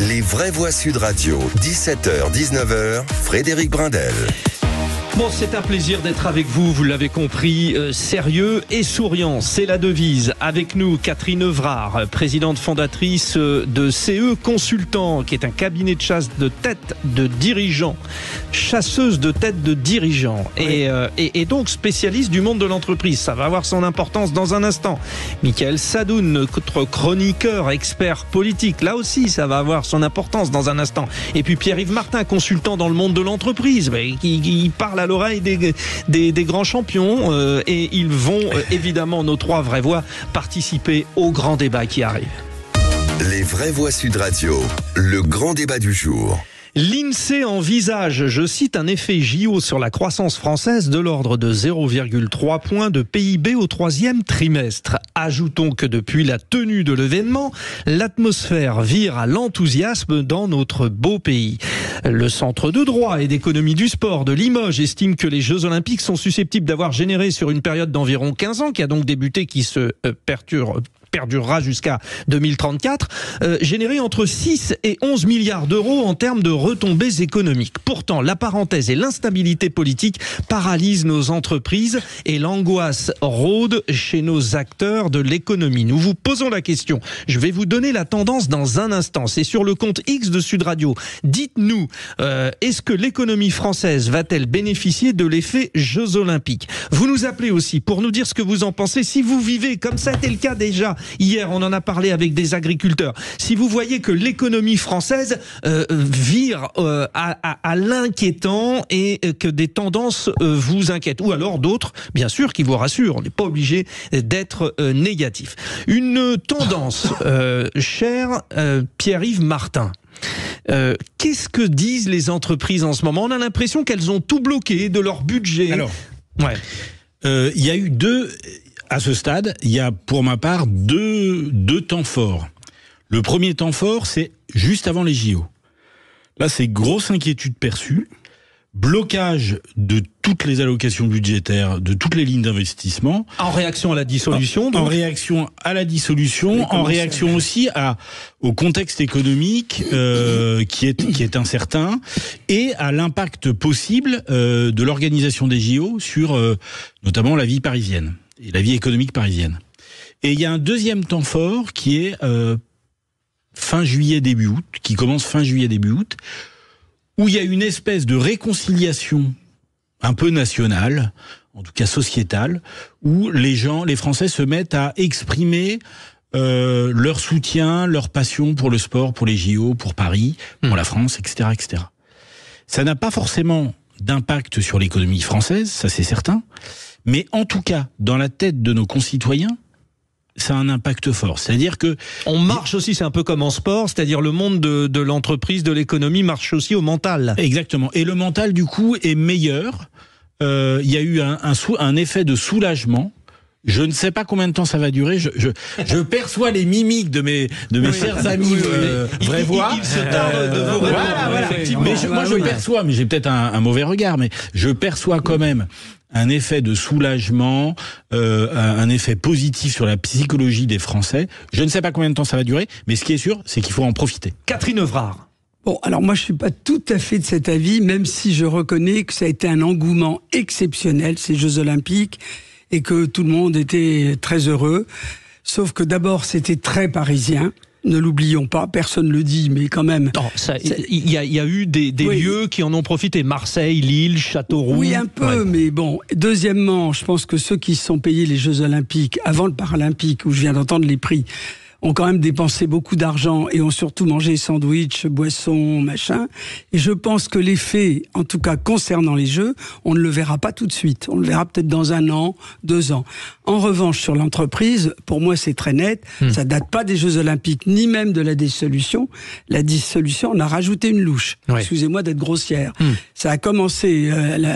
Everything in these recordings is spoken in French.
Les vraies voix Sud Radio, 17h-19h, Frédéric Brindel. Bon, c'est un plaisir d'être avec vous, vous l'avez compris, sérieux et souriant, c'est la devise. Avec nous, Catherine Evrard, présidente fondatrice de CE Consultant, qui est un cabinet de chasse de tête de dirigeants, chasseuse de tête de dirigeants, oui. et donc spécialiste du monde de l'entreprise. Ça va avoir son importance dans un instant. Michael Sadoun, notre chroniqueur, expert politique, là aussi, ça va avoir son importance dans un instant. Et puis Pierre-Yves Martin, consultant dans le monde de l'entreprise, qui parle à l'oreille des grands champions et ils vont évidemment, nos trois vraies voix, participer au grand débat qui arrive. Les vraies voix Sud Radio, le grand débat du jour. L'INSEE envisage, je cite, un effet JO sur la croissance française de l'ordre de 0,3 points de PIB au troisième trimestre. Ajoutons que depuis la tenue de l'événement, l'atmosphère vire à l'enthousiasme dans notre beau pays. Le Centre de droit et d'économie du sport de Limoges estime que les Jeux Olympiques sont susceptibles d'avoir généré sur une période d'environ 15 ans, qui a donc débuté, qui se perdurera jusqu'à 2034, générer entre 6 et 11 milliards d'euros en termes de retombées économiques. Pourtant, la parenthèse et l'instabilité politique paralysent nos entreprises et l'angoisse rôde chez nos acteurs de l'économie. Nous vous posons la question. Je vais vous donner la tendance dans un instant. C'est sur le compte X de Sud Radio. Dites-nous, est-ce que l'économie française va-t-elle bénéficier de l'effet Jeux Olympiques ? Vous nous appelez aussi pour nous dire ce que vous en pensez. Si vous vivez, comme ça a été le cas déjà, hier, on en a parlé avec des agriculteurs. Si vous voyez que l'économie française vire à l'inquiétant et que des tendances vous inquiètent, ou alors d'autres, bien sûr, qui vous rassurent. On n'est pas obligé d'être négatif. Une tendance, cher Pierre-Yves Martin. Qu'est-ce que disent les entreprises en ce moment ? On a l'impression qu'elles ont tout bloqué de leur budget. Alors, il y a eu à ce stade, il y a pour ma part deux temps forts. Le premier temps fort, c'est juste avant les JO. Là, c'est grosse inquiétude perçue, blocage de toutes les allocations budgétaires, de toutes les lignes d'investissement. En réaction à la dissolution, donc. En réaction à la dissolution, en réaction aussi au contexte économique qui est incertain, et à l'impact possible de l'organisation des JO sur notamment la vie parisienne et la vie économique parisienne. Et il y a un deuxième temps fort qui est fin juillet, début août, qui commence fin juillet, début août, où il y a une espèce de réconciliation un peu nationale, en tout cas sociétale, où les Français se mettent à exprimer leur soutien, leur passion pour le sport, pour les JO, pour Paris, pour la France, etc., etc. Ça n'a pas forcément d'impact sur l'économie française, ça c'est certain, mais en tout cas, dans la tête de nos concitoyens, ça a un impact fort. C'est-à-dire que on marche aussi, c'est un peu comme en sport, c'est-à-dire le monde de l'entreprise, de l'économie marche aussi au mental. Exactement. Et le mental, du coup, est meilleur. Il y a eu un effet de soulagement. Je ne sais pas combien de temps ça va durer. Je perçois les mimiques de mes chers amis vraie voix. Il se tarde de vous répondre. Voilà. Mais moi, je perçois, mais j'ai peut-être un mauvais regard, mais je perçois quand même un effet de soulagement, un effet positif sur la psychologie des Français. Je ne sais pas combien de temps ça va durer, mais ce qui est sûr, c'est qu'il faut en profiter. Catherine Evrard. Bon, alors moi je suis pas tout à fait de cet avis, même si je reconnais que ça a été un engouement exceptionnel, ces Jeux Olympiques, et que tout le monde était très heureux. Sauf que d'abord, c'était très parisien. Ne l'oublions pas, personne ne le dit, mais quand même... Il y a eu des lieux qui en ont profité. Marseille, Lille, Châteauroux... Oui, un peu, mais bon. Deuxièmement, je pense que ceux qui se sont payés les Jeux Olympiques avant le Paralympique, où je viens d'entendre les prix, ont quand même dépensé beaucoup d'argent et ont surtout mangé sandwich, boissons, machin. Et je pense que l'effet, en tout cas concernant les Jeux, on ne le verra pas tout de suite. On le verra peut-être dans 1 an, 2 ans. En revanche, sur l'entreprise, pour moi, c'est très net. Ça date pas des Jeux Olympiques, ni même de la dissolution. La dissolution, on a rajouté une louche. Ouais. Excusez-moi d'être grossière. Ça a commencé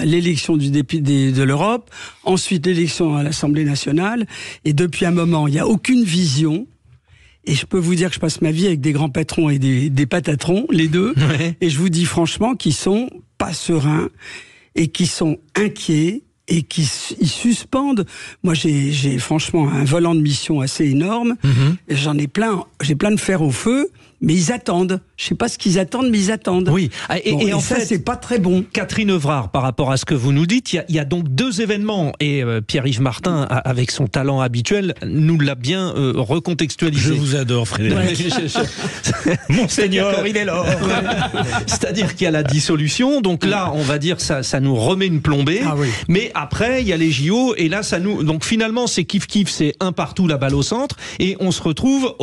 l'élection du député de l'Europe, ensuite l'élection à l'Assemblée nationale, et depuis un moment, il n'y a aucune vision. Et je peux vous dire que je passe ma vie avec des grands patrons et des patatrons, les deux. Ouais. Et je vous dis franchement qu'ils sont pas sereins et qu'ils sont inquiets et qu'ils suspendent. Moi, j'ai franchement un volant de mission assez énorme. Et j'ai plein de fer au feu. Mais ils attendent. Je sais pas ce qu'ils attendent, mais ils attendent. Oui. Et en fait, c'est pas très bon. Catherine Evrard, par rapport à ce que vous nous dites, il y a donc 2 événements. Et Pierre-Yves Martin, avec son talent habituel, nous l'a bien recontextualisé. Je vous adore, Frédéric. Monseigneur, il est là. C'est-à-dire qu'il y a la dissolution. Donc là, on va dire, ça nous remet une plombée. Ah oui. Mais après, il y a les JO. Et là, donc finalement, c'est kiff-kiff, c'est un partout, la balle au centre. Et on se retrouve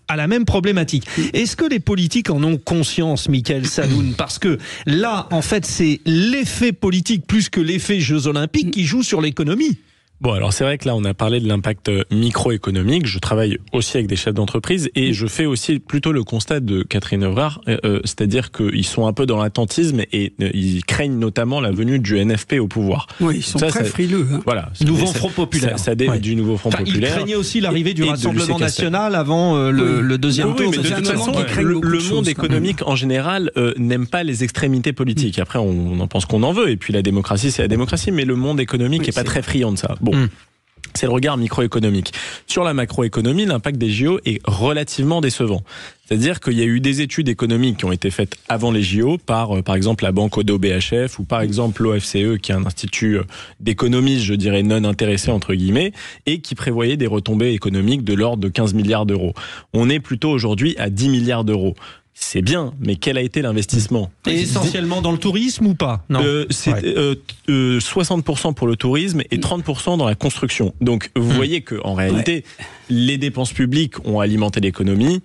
à la même problématique. Est-ce que les politiques en ont conscience, Mickaël Sadoun? Parce que là, en fait, c'est l'effet politique plus que l'effet Jeux Olympiques qui joue sur l'économie. Bon, alors c'est vrai que là, on a parlé de l'impact microéconomique. Je travaille aussi avec des chefs d'entreprise et je fais aussi plutôt le constat de Catherine Evrard, c'est-à-dire qu'ils sont un peu dans l'attentisme et ils craignent notamment la venue du NFP au pouvoir. Oui, ils sont très frileux. Hein. Voilà, nouveau Front Populaire. Ça dérive du nouveau Front Populaire. Ils craignaient aussi l'arrivée du Rassemblement National avant le deuxième tour. Mais de toute façon, le monde économique en général n'aime pas les extrémités politiques. Après, on en pense qu'on en veut. Et puis la démocratie, c'est la démocratie. Mais le monde économique n'est pas très friand de ça. Bon, c'est le regard microéconomique. Sur la macroéconomie, l'impact des JO est relativement décevant. C'est-à-dire qu'il y a eu des études économiques qui ont été faites avant les JO par exemple la banque Oddo BHF ou par exemple l'OFCE, qui est un institut d'économistes, je dirais, non intéressés entre guillemets, et qui prévoyait des retombées économiques de l'ordre de 15 milliards d'euros. On est plutôt aujourd'hui à 10 milliards d'euros. C'est bien, mais quel a été l'investissement? Et essentiellement dans le tourisme ou pas? Non. C'est 60% pour le tourisme et 30% dans la construction. Donc vous voyez qu'en réalité, les dépenses publiques ont alimenté l'économie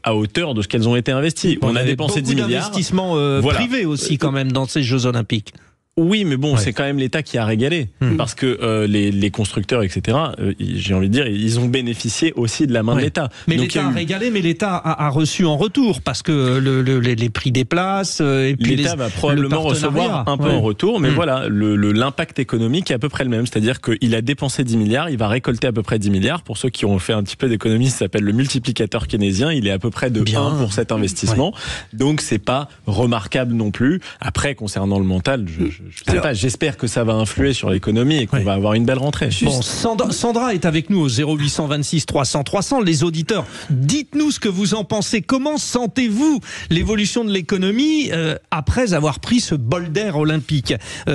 à hauteur de ce qu'elles ont été investies. On a dépensé 10 milliards. D'investissements privés aussi quand même dans ces Jeux Olympiques. Oui, mais bon, c'est quand même l'État qui a régalé. Parce que les constructeurs, etc., j'ai envie de dire, ils ont bénéficié aussi de la main de l'État. Mais l'État a régalé, mais l'État a reçu en retour, parce que les prix des places... et puis l'État va probablement recevoir un peu en retour, mais voilà, l'impact économique est à peu près le même. C'est-à-dire qu'il a dépensé 10 milliards, il va récolter à peu près 10 milliards. Pour ceux qui ont fait un petit peu d'économie, ça s'appelle le multiplicateur keynésien. Il est à peu près de 1 pour cet investissement. Donc, c'est pas remarquable non plus. Après, concernant le mental, je sais pas, j'espère que ça va influer sur l'économie et qu'on va avoir une belle rentrée. Bon, Sandra est avec nous au 0826 300 300. Les auditeurs, dites-nous ce que vous en pensez. Comment sentez-vous l'évolution de l'économie après avoir pris ce bol d'air olympique?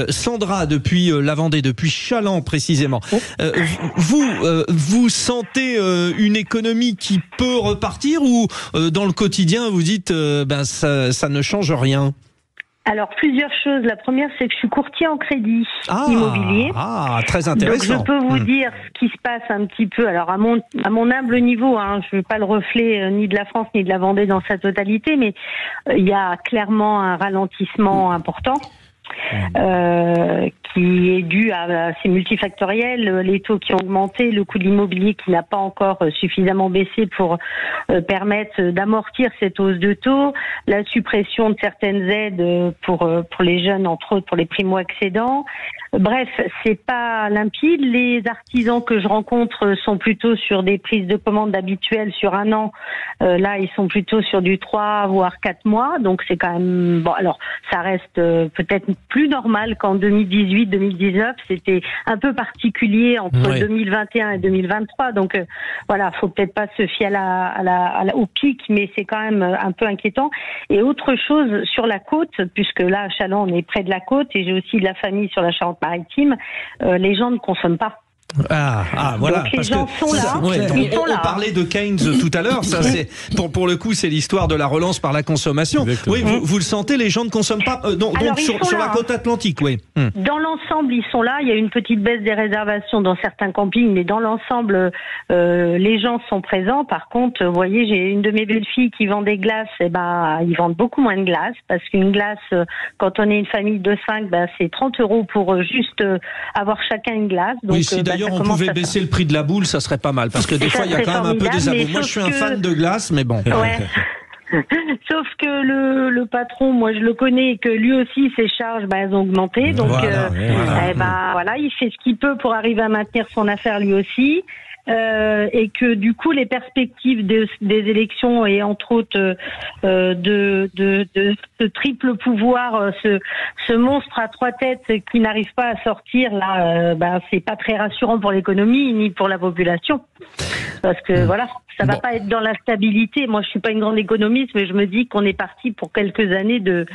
Sandra, depuis la Vendée, depuis Challans précisément. Vous sentez une économie qui peut repartir ou dans le quotidien vous dites ça ne change rien? Alors, plusieurs choses. La première, c'est que je suis courtier en crédit immobilier. Ah, très intéressant. Donc, je peux vous dire ce qui se passe un petit peu. Alors, à mon humble niveau, je ne veux pas le reflet ni de la France ni de la Vendée dans sa totalité, mais il y a clairement un ralentissement important. Qui est dû à c'est multifactoriel, les taux qui ont augmenté, le coût de l'immobilier qui n'a pas encore suffisamment baissé pour permettre d'amortir cette hausse de taux, la suppression de certaines aides pour les jeunes, entre autres pour les primo-accédants. Bref, c'est pas limpide. Les artisans que je rencontre sont plutôt sur des prises de commandes habituelles sur 1 an. Là, ils sont plutôt sur du 3 voire 4 mois. Donc c'est quand même bon. Alors ça reste peut-être plus normal qu'en 2018-2019. C'était un peu particulier entre 2021 et 2023. Donc voilà, faut peut-être pas se fier au pic, mais c'est quand même un peu inquiétant. Et autre chose sur la côte, puisque là à Challans on est près de la côte et j'ai aussi de la famille sur la Charente-Maritime, les gens ne consomment pas. Voilà. Donc les gens sont là. On parlait de Keynes tout à l'heure. Ça, c'est pour le coup, c'est l'histoire de la relance par la consommation. Exactement. Oui, vous le sentez, les gens ne consomment pas. Donc sur la côte atlantique, oui. Dans l'ensemble, ils sont là. Il y a une petite baisse des réservations dans certains campings, mais dans l'ensemble, les gens sont présents. Par contre, vous voyez, j'ai une de mes belles-filles qui vend des glaces. Ils vendent beaucoup moins de glaces parce qu'une glace, quand on est une famille de 5, c'est 30 € pour juste avoir chacun une glace. Donc, oui, si d'ailleurs on pouvait baisser le prix de la boule, ça serait pas mal, parce que des fois il y a quand même un peu des abus. Moi je suis un fan de glace, mais bon. Ouais. Sauf que le patron, moi je le connais, et que lui aussi ses charges elles ont augmenté, donc il fait ce qu'il peut pour arriver à maintenir son affaire lui aussi. Et que du coup les perspectives des élections et entre autres ce triple pouvoir, ce monstre à 3 têtes qui n'arrive pas à sortir, là, c'est pas très rassurant pour l'économie ni pour la population. Parce que voilà, ça va pas être dans la stabilité. Moi, je suis pas une grande économiste, mais je me dis qu'on est parti pour quelques années de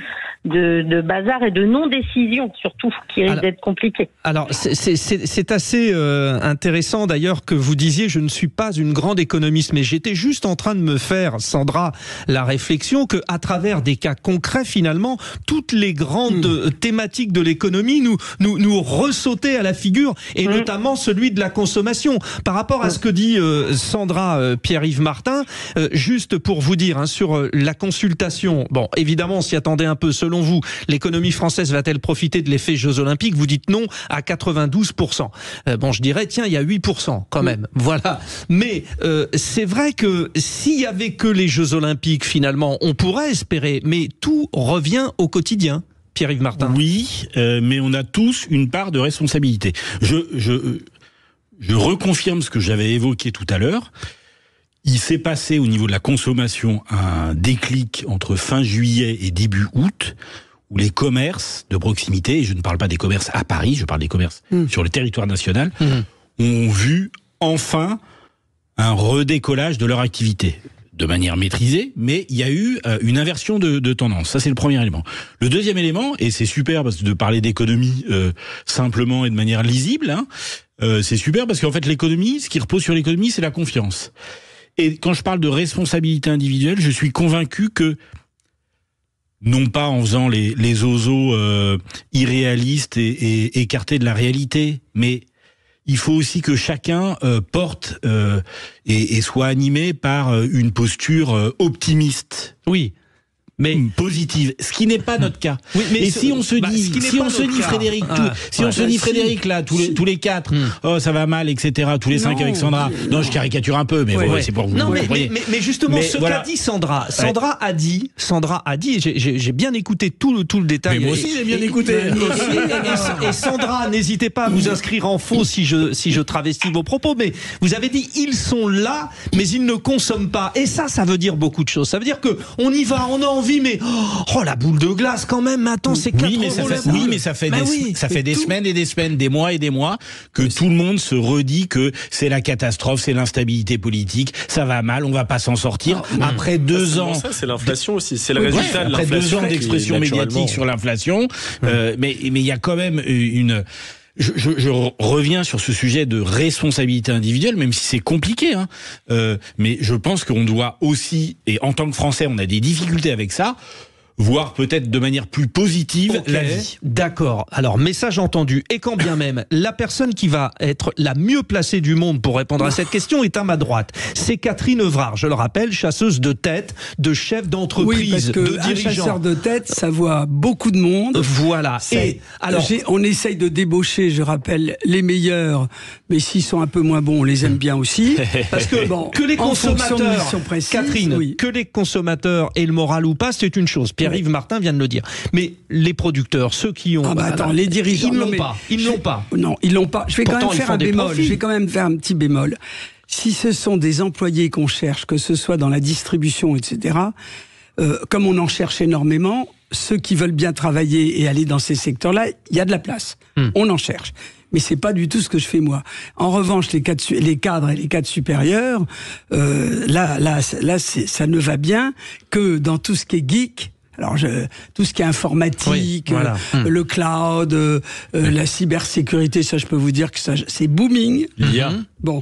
bazar et de non-décision, surtout, qui risque d'être compliqué. Alors, c'est assez intéressant d'ailleurs que vous disiez, je ne suis pas une grande économiste, mais j'étais juste en train de me faire, Sandra, la réflexion que, à travers des cas concrets, finalement, toutes les grandes thématiques de l'économie nous ressautaient à la figure, et notamment celui de la consommation. Par rapport à ce que dit Sandra, Pierre-Yves Martin, juste pour vous dire, sur la consultation, bon, évidemment, on s'y attendait un peu. Selon vous, l'économie française va-t-elle profiter de l'effet Jeux Olympiques? Vous dites non à 92%. Bon, je dirais, tiens, il y a 8% quand même. Voilà. Mais c'est vrai que s'il y avait que les Jeux Olympiques, finalement, on pourrait espérer, mais tout revient au quotidien. Pierre-Yves Martin. Oui, mais on a tous une part de responsabilité. Je reconfirme ce que j'avais évoqué tout à l'heure. Il s'est passé au niveau de la consommation un déclic entre fin juillet et début août, où les commerces de proximité, et je ne parle pas des commerces à Paris, je parle des commerces sur le territoire national, ont vu enfin un redécollage de leur activité. De manière maîtrisée, mais il y a eu une inversion de tendance. Ça, c'est le premier élément. Le deuxième élément, et c'est super parce que de parler d'économie simplement et de manière lisible, c'est super parce qu'en fait, l'économie, ce qui repose sur l'économie, c'est la confiance. Et quand je parle de responsabilité individuelle, je suis convaincu que, non pas en faisant les ozos irréalistes et écartés de la réalité, mais il faut aussi que chacun porte et soit animé par une posture optimiste. Oui. Mais positive, ce qui n'est pas notre cas. Oui, mais et si on se dit, Frédéric, Frédéric là, tous les 4, oh ça va mal, etc. Tous les 5 avec Sandra. Non, je caricature un peu, mais c'est pour vous. Non, mais justement, qu'a dit Sandra. Sandra a dit, j'ai bien écouté tout le détail. Mais moi aussi j'ai bien écouté. Et Sandra, n'hésitez pas à vous inscrire en faux si je travestis vos propos. Mais vous avez dit, ils sont là, mais ils ne consomment pas. Et ça veut dire beaucoup de choses. Ça veut dire que on y va, on a envie. Mais la boule de glace quand même. Attends, c'est 4 euros. Mais ça fait des semaines et des semaines, des mois et des mois que tout le monde se redit que c'est la catastrophe, c'est l'instabilité politique, ça va mal, on va pas s'en sortir. Après 2 ans, ça c'est l'inflation aussi, c'est le résultat de l'inflation. Après 2 ans d'expression médiatique sur l'inflation, mais il y a quand même une. Je reviens sur ce sujet de responsabilité individuelle, même si c'est compliqué, mais je pense qu'on doit aussi, et en tant que Français, on a des difficultés avec ça, voir peut-être de manière plus positive la vie. D'accord. Alors, message entendu. Et quand bien même, la personne qui va être la mieux placée du monde pour répondre à cette question est à ma droite. C'est Catherine Evrard, je le rappelle, chasseuse de tête, de chef d'entreprise, parce que de dirigeant. Un chasseur de tête, ça voit beaucoup de monde. Voilà. Et alors, on essaye de débaucher, je rappelle, les meilleurs, mais s'ils sont un peu moins bons, on les aime bien aussi. Parce que, que les consommateurs, Catherine, que les consommateurs aient le moral ou pas, c'est une chose. Pierre-Yves Martin vient de le dire. Mais les producteurs, ceux qui ont... les dirigeants... Ils ne l'ont pas. Non, ils l'ont pas. Je vais Pourtant, quand même faire un bémol. Je vais quand même faire un petit bémol. Si ce sont des employés qu'on cherche, que ce soit dans la distribution, etc., comme on en cherche énormément, ceux qui veulent bien travailler et aller dans ces secteurs-là, il y a de la place. On en cherche. Mais c'est pas du tout ce que je fais moi. En revanche, les cadres et les cadres supérieurs, là, ça ne va bien que dans tout ce qui est geek. Alors, tout ce qui est informatique, le cloud, la cybersécurité, ça, je peux vous dire que ça, c'est booming. L'IA. Bon,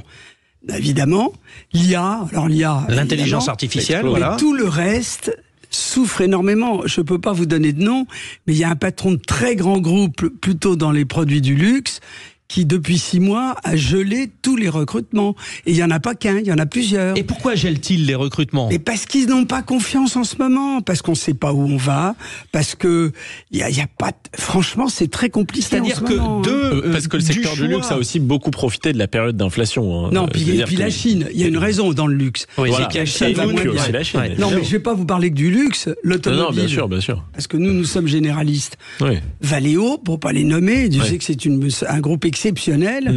évidemment, l'IA. Alors l'IA, l'intelligence artificielle, voilà. Mais tout le reste souffre énormément. Je peux pas vous donner de nom, mais il y a un patron de très grand groupe, plutôt dans les produits du luxe, qui depuis 6 mois a gelé tous les recrutements. Et il y en a pas qu'un, il y en a plusieurs. Et pourquoi gèle-t-il les recrutements ? Et parce qu'ils n'ont pas confiance en ce moment, parce qu'on sait pas où on va, parce que il y a pas. Franchement, c'est très compliqué. C'est-à-dire que parce que le secteur du luxe a aussi beaucoup profité de la période d'inflation. Non, puis la Chine. Il y a une raison dans le luxe. Oui, voilà. C'est que la Chine. Non, mais je vais pas vous parler que du luxe. L'automobile. Non, bien sûr. Parce que nous sommes généralistes. Oui. Valeo, pour pas les nommer, je sais que c'est un groupe exceptionnel.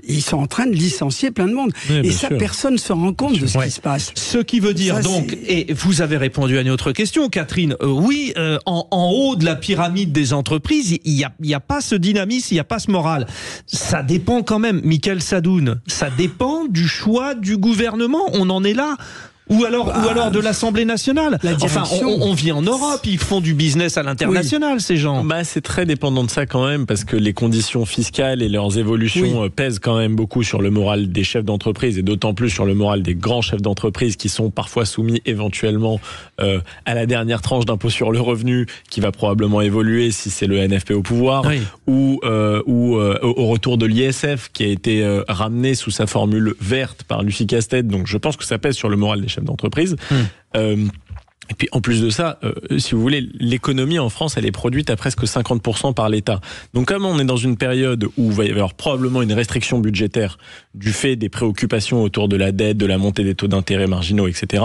ils sont en train de licencier plein de monde. Oui, et ça, personne ne se rend compte de ce qui se passe. Ce qui veut dire et vous avez répondu à une autre question, Catherine, en haut de la pyramide des entreprises, il y a pas ce dynamisme, il n'y a pas ce moral. Ça dépend quand même, Michael Sadoun, ça dépend du choix du gouvernement, on en est là. Ou alors de l'Assemblée nationale. Enfin, on vit en Europe, ils font du business à l'international, ces gens. C'est très dépendant de ça quand même, parce que les conditions fiscales et leurs évolutions pèsent quand même beaucoup sur le moral des chefs d'entreprise, et d'autant plus sur le moral des grands chefs d'entreprise qui sont parfois soumis éventuellement à la dernière tranche d'impôt sur le revenu, qui va probablement évoluer si c'est le NFP au pouvoir, ou au retour de l'ISF qui a été ramené sous sa formule verte par Lucie Castet. Donc je pense que ça pèse sur le moral des chefs d'entreprise. Et puis en plus de ça, si vous voulez, l'économie en France, elle est produite à presque 50% par l'État. Donc comme on est dans une période où il va y avoir probablement une restriction budgétaire du fait des préoccupations autour de la dette, de la montée des taux d'intérêt marginaux, etc.,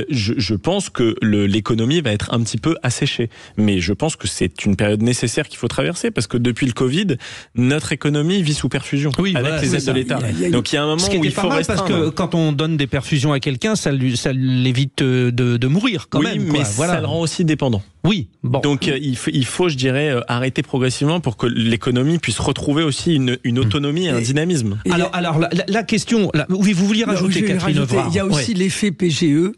je pense que l'économie va être un petit peu asséchée. Mais je pense que c'est une période nécessaire qu'il faut traverser, parce que depuis le Covid, notre économie vit sous perfusion avec les aides de l'État. Donc il y a un moment où il faut restreindre. Parce que quand on donne des perfusions à quelqu'un, ça l'évite de mourir. Quand même, mais ça le rend aussi dépendant. Oui, bon. Donc il faut, je dirais, arrêter progressivement pour que l'économie puisse retrouver aussi une autonomie et un dynamisme. Alors la question, oui, vous vouliez rajouter, Catherine Vrard. Il y a aussi l'effet PGE.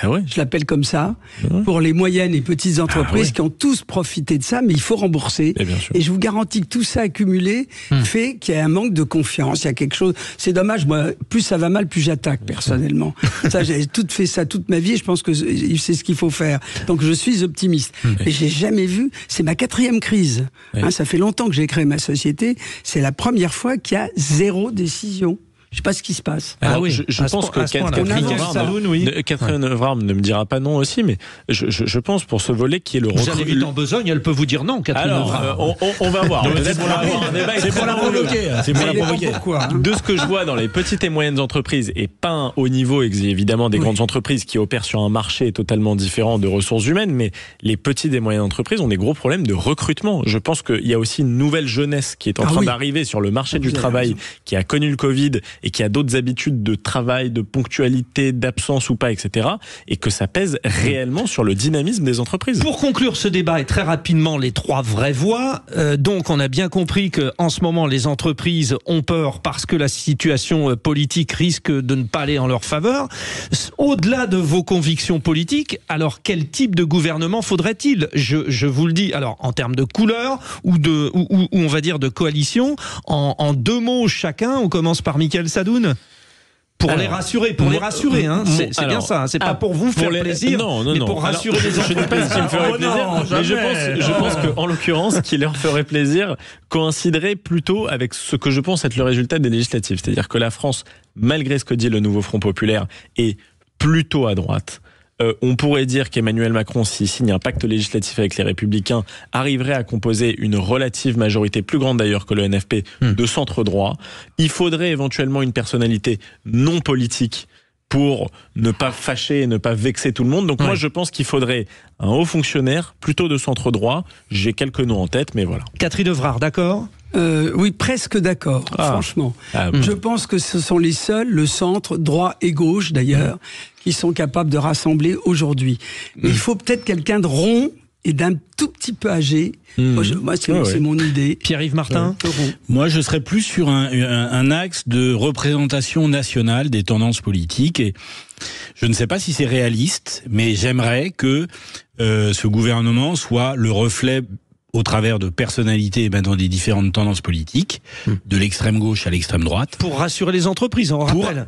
Je l'appelle comme ça, pour les moyennes et petites entreprises qui ont tous profité de ça, mais il faut rembourser. Et je vous garantis que tout ça accumulé fait qu'il y a un manque de confiance, il y a quelque chose. C'est dommage, moi, plus ça va mal, plus j'attaque personnellement. Ça, j'ai fait ça toute ma vie et je pense que c'est ce qu'il faut faire. Donc je suis optimiste. Mais j'ai jamais vu, c'est ma 4e crise. Ça fait longtemps que j'ai créé ma société, c'est la première fois qu'il y a 0 décision. Je sais pas ce qui se passe. Je pense que Catherine Vrard ne me dira pas non aussi, mais je pense pour ce volet qui est le recrutement. Vous allez vite en besogne, elle peut vous dire non, Catherine Vrard. On va voir. Peut-être qu'on va avoir un débat. C'est pour la provoquer. C'est pour la provoquer. Pourquoi de ce que je vois dans les petites et moyennes entreprises, et pas au niveau évidemment des grandes entreprises qui opèrent sur un marché totalement différent de ressources humaines, mais les petites et moyennes entreprises ont des gros problèmes de recrutement. Je pense qu'il y a aussi une nouvelle jeunesse qui est en train d'arriver sur le marché du travail, qui a connu le Covid et qui a d'autres habitudes de travail, de ponctualité, d'absence ou pas, etc. Et que ça pèse réellement sur le dynamisme des entreprises. Pour conclure ce débat, et très rapidement, les 3 vraies voix. Donc, on a bien compris qu'en ce moment, les entreprises ont peur parce que la situation politique risque de ne pas aller en leur faveur. Au-delà de vos convictions politiques, alors quel type de gouvernement faudrait-il ? Je vous le dis, alors en termes de couleur ou on va dire de coalition, en 2 mots chacun, on commence par Michael Sadoun. Pour les rassurer, hein. C'est bien ça. C'est pas pour vous faire plaisir, mais pour rassurer les entreprises. Je ne sais pas ce qui me ferait plaisir, mais je pense qu'en l'occurrence, ce qui leur ferait plaisir coïnciderait plutôt avec ce que je pense être le résultat des législatives. C'est-à-dire que la France, malgré ce que dit le nouveau Front populaire, est plutôt à droite. On pourrait dire qu'Emmanuel Macron, s'il signe un pacte législatif avec les Républicains, arriverait à composer une relative majorité, plus grande d'ailleurs que le NFP, de centre droit. Il faudrait éventuellement une personnalité non politique pour ne pas fâcher et ne pas vexer tout le monde. Donc moi, je pense qu'il faudrait un haut fonctionnaire, plutôt de centre droit. J'ai quelques noms en tête, mais voilà. Catherine Vrard, d'accord ? Oui, presque d'accord, franchement. Je pense que ce sont les seuls, le centre, droit et gauche d'ailleurs, qui sont capables de rassembler aujourd'hui. Mais il faut peut-être quelqu'un de rond et d'un tout petit peu âgé. Moi, c'est mon idée. Pierre-Yves Martin. Moi, je serais plus sur un axe de représentation nationale des tendances politiques. Et je ne sais pas si c'est réaliste, mais j'aimerais que ce gouvernement soit le reflet, au travers de personnalités dans des différentes tendances politiques, de l'extrême gauche à l'extrême droite. Pour rassurer les entreprises, on rappelle.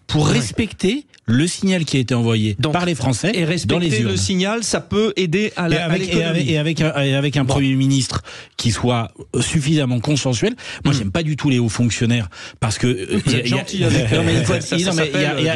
Pour respecter le signal qui a été envoyé par les Français et respecter dans les urnes. Le signal, ça peut aider à l'économie. Et avec un Premier ministre qui soit suffisamment consensuel. Moi, j'aime pas du tout les hauts fonctionnaires parce que vous êtes gentil avec eux.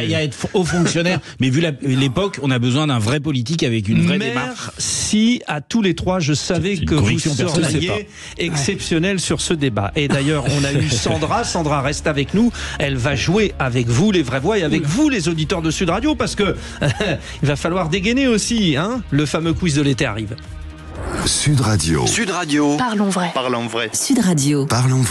Il y a être haut fonctionnaire, mais vu l'époque, on a besoin d'un vrai politique avec une vraie démarche. Merci à tous les 3. Je savais que vous seriez exceptionnel sur ce débat. Et d'ailleurs, on a eu Sandra. Sandra reste avec nous. Elle va jouer avec vous, les vraies voix, et avec vous, les auditeurs de Sud Radio, parce que il va falloir dégainer aussi, hein. Le fameux quiz de l'été arrive. Sud Radio. Sud Radio. Parlons vrai. Parlons vrai. Sud Radio. Parlons vrai.